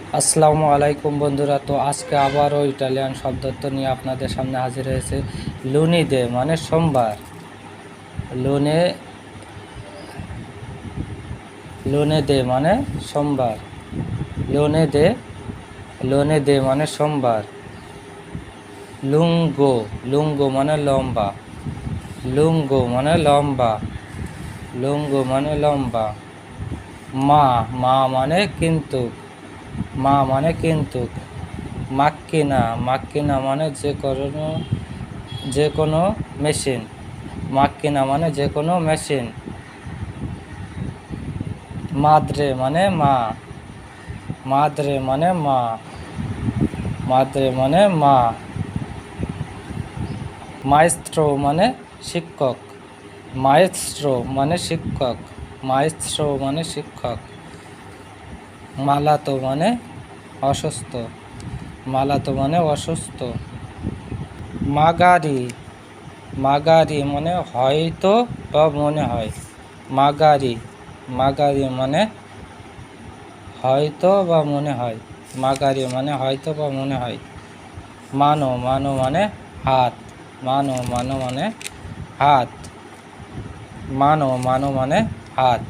আসসালামু আলাইকুম বন্ধুরা। তো আজকে আবারও ইটালিয়ান শব্দার্থ নিয়ে আপনাদের সামনে হাজির হয়েছে। লুনিদে মানে সোমবার। লুনে লুনেদে মানে সোমবার। লুনেদে লুনেদে মানে সোমবার। লুঙ্গো লুঙ্গো মানে লম্বা। লুঙ্গো মানে লম্বা। লুঙ্গো মানে লম্বা। মা মা মানে কিন্তু। মা মানে কিন্তু। মাক্কিনা মাক্কিনা মানে যে কোনো মেশিন। মাক্কিনা মানে যে কোনো মেশিন। মাদ্রে মানে মা। মাদ্রে মানে মা। মাদ্রে মানে মা। মাইস্ট্রো মানে শিক্ষক। মাইস্ট্রো মানে শিক্ষক। মাইস্ট্রো মানে শিক্ষক। মালাতো মানে অসুস্থ। মালাতো মানে অসুস্থ। মাগারি মাগারি মানে হয়তো বা মনে হয়। মাগারি মাগারি মানে হয়তো বা মনে হয়। মাগারি মানে হয়তো বা মনে হয়। মানো মানো মানে হাত। মানো মানো মানে হাত। মানো মানো মানে হাত।